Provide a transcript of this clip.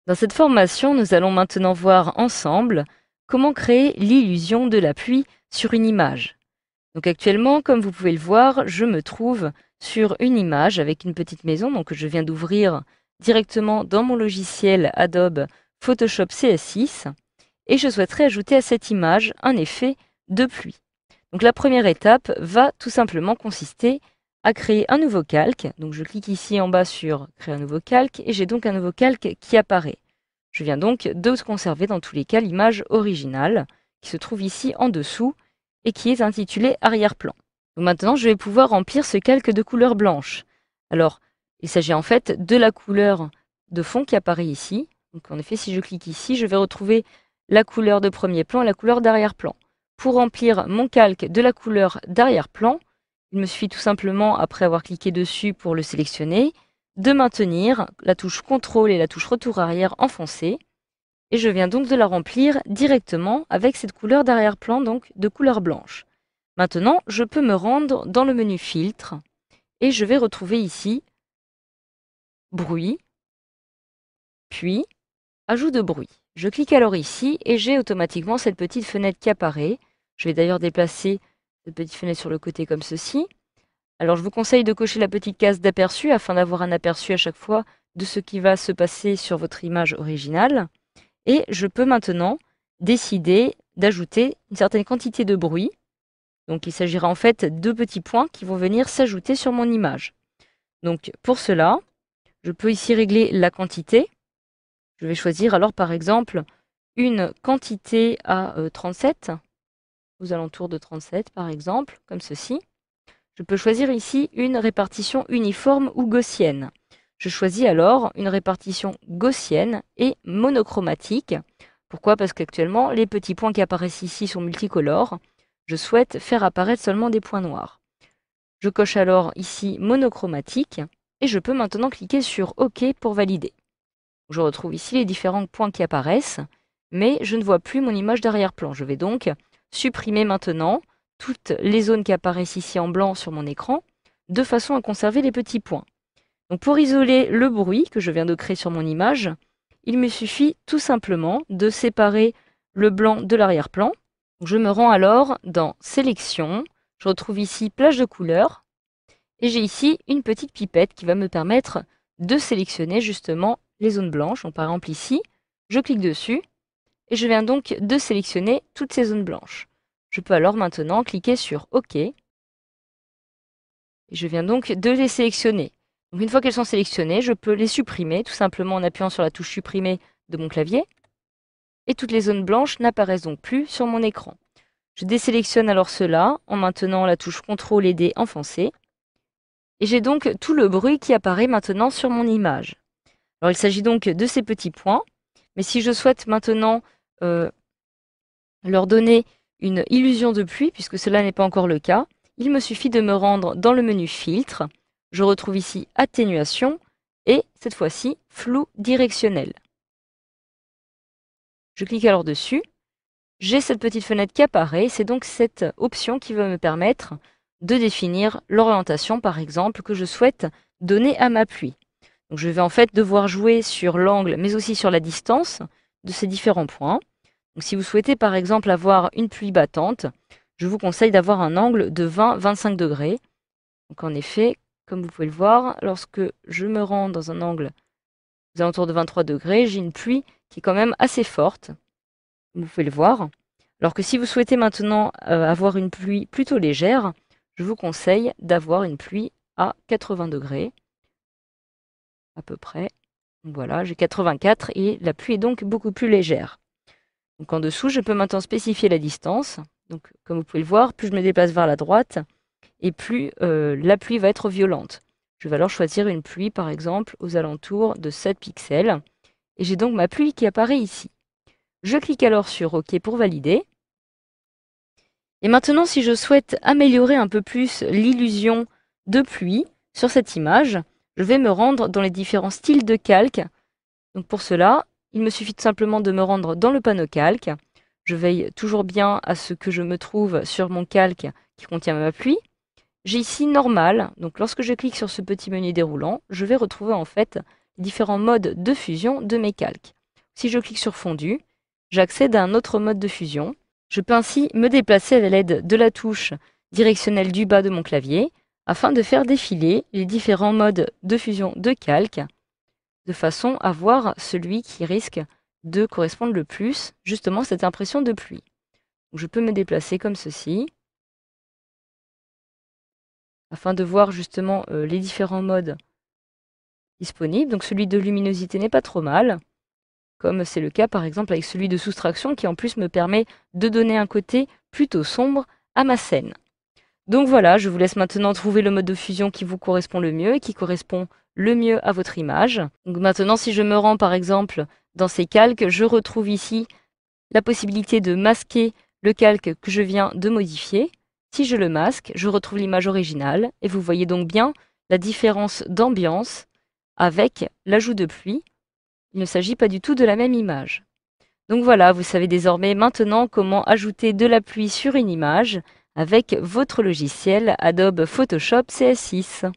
Dans cette formation, nous allons maintenant voir ensemble comment créer l'illusion de la pluie sur une image. Donc actuellement, comme vous pouvez le voir, je me trouve sur une image avec une petite maison donc que je viens d'ouvrir directement dans mon logiciel Adobe Photoshop CS6 et je souhaiterais ajouter à cette image un effet de pluie. Donc la première étape va tout simplement consister à créer un nouveau calque. Donc je clique ici en bas sur créer un nouveau calque et j'ai donc un nouveau calque qui apparaît. Je viens donc de conserver dans tous les cas l'image originale qui se trouve ici en dessous et qui est intitulée arrière-plan. Maintenant, je vais pouvoir remplir ce calque de couleur blanche. Alors, il s'agit en fait de la couleur de fond qui apparaît ici. Donc en effet, si je clique ici, je vais retrouver la couleur de premier plan et la couleur d'arrière-plan. Pour remplir mon calque de la couleur d'arrière-plan, il me suffit tout simplement, après avoir cliqué dessus pour le sélectionner, de maintenir la touche CTRL et la touche retour arrière enfoncée. Et je viens donc de la remplir directement avec cette couleur d'arrière-plan, donc de couleur blanche. Maintenant, je peux me rendre dans le menu filtre et je vais retrouver ici bruit, puis ajout de bruit. Je clique alors ici et j'ai automatiquement cette petite fenêtre qui apparaît. Je vais d'ailleurs déplacer cette petite fenêtre sur le côté comme ceci. Alors je vous conseille de cocher la petite case d'aperçu afin d'avoir un aperçu à chaque fois de ce qui va se passer sur votre image originale. Et je peux maintenant décider d'ajouter une certaine quantité de bruit. Donc il s'agira en fait de petits points qui vont venir s'ajouter sur mon image. Donc pour cela, je peux ici régler la quantité. Je vais choisir alors par exemple une quantité à 37, aux alentours de 37 par exemple, comme ceci. Je peux choisir ici une répartition uniforme ou gaussienne. Je choisis alors une répartition gaussienne et monochromatique. Pourquoi? Parce qu'actuellement, les petits points qui apparaissent ici sont multicolores. Je souhaite faire apparaître seulement des points noirs. Je coche alors ici monochromatique et je peux maintenant cliquer sur OK pour valider. Je retrouve ici les différents points qui apparaissent, mais je ne vois plus mon image d'arrière-plan. Je vais donc supprimer maintenant toutes les zones qui apparaissent ici en blanc sur mon écran, de façon à conserver les petits points. Donc pour isoler le bruit que je viens de créer sur mon image, il me suffit tout simplement de séparer le blanc de l'arrière-plan. Je me rends alors dans Sélection, je retrouve ici Plage de couleurs, et j'ai ici une petite pipette qui va me permettre de sélectionner justement les zones blanches. Donc par exemple ici, je clique dessus, et je viens donc de sélectionner toutes ces zones blanches. Je peux alors maintenant cliquer sur OK, et je viens donc de les sélectionner. Donc une fois qu'elles sont sélectionnées, je peux les supprimer tout simplement en appuyant sur la touche supprimer de mon clavier. Et toutes les zones blanches n'apparaissent donc plus sur mon écran. Je désélectionne alors cela en maintenant la touche CTRL et D enfoncée. Et j'ai donc tout le bruit qui apparaît maintenant sur mon image. Alors il s'agit donc de ces petits points, mais si je souhaite maintenant leur donner une illusion de pluie, puisque cela n'est pas encore le cas, il me suffit de me rendre dans le menu filtre. Je retrouve ici atténuation et cette fois-ci flou directionnel. Je clique alors dessus. J'ai cette petite fenêtre qui apparaît. C'est donc cette option qui va me permettre de définir l'orientation, par exemple, que je souhaite donner à ma pluie. Donc je vais en fait devoir jouer sur l'angle, mais aussi sur la distance de ces différents points. Donc si vous souhaitez par exemple avoir une pluie battante, je vous conseille d'avoir un angle de 20-25 degrés. Donc en effet, comme vous pouvez le voir, lorsque je me rends dans un angle aux alentours de 23 degrés, j'ai une pluie qui est quand même assez forte. Vous pouvez le voir. Alors que si vous souhaitez maintenant avoir une pluie plutôt légère, je vous conseille d'avoir une pluie à 80 degrés, à peu près. Donc voilà, j'ai 84 et la pluie est donc beaucoup plus légère. Donc en dessous, je peux maintenant spécifier la distance. Donc comme vous pouvez le voir, plus je me déplace vers la droite, et plus la pluie va être violente. Je vais alors choisir une pluie, par exemple, aux alentours de 7 pixels. Et j'ai donc ma pluie qui apparaît ici. Je clique alors sur OK pour valider. Et maintenant, si je souhaite améliorer un peu plus l'illusion de pluie sur cette image, je vais me rendre dans les différents styles de calque. Donc pour cela, il me suffit tout simplement de me rendre dans le panneau calque. Je veille toujours bien à ce que je me trouve sur mon calque qui contient ma pluie. J'ai ici normal, donc lorsque je clique sur ce petit menu déroulant, je vais retrouver en fait les différents modes de fusion de mes calques. Si je clique sur fondu, j'accède à un autre mode de fusion. Je peux ainsi me déplacer à l'aide de la touche directionnelle du bas de mon clavier afin de faire défiler les différents modes de fusion de calque de façon à voir celui qui risque de correspondre le plus justement à cette impression de pluie. Donc, je peux me déplacer comme ceci afin de voir justement les différents modes disponibles. Donc celui de luminosité n'est pas trop mal, comme c'est le cas par exemple avec celui de soustraction qui en plus me permet de donner un côté plutôt sombre à ma scène. Donc voilà, je vous laisse maintenant trouver le mode de fusion qui vous correspond le mieux et qui correspond le mieux à votre image. Donc maintenant, si je me rends par exemple dans ces calques, je retrouve ici la possibilité de masquer le calque que je viens de modifier. Si je le masque, je retrouve l'image originale et vous voyez donc bien la différence d'ambiance avec l'ajout de pluie. Il ne s'agit pas du tout de la même image. Donc voilà, vous savez désormais maintenant comment ajouter de la pluie sur une image avec votre logiciel Adobe Photoshop CS6.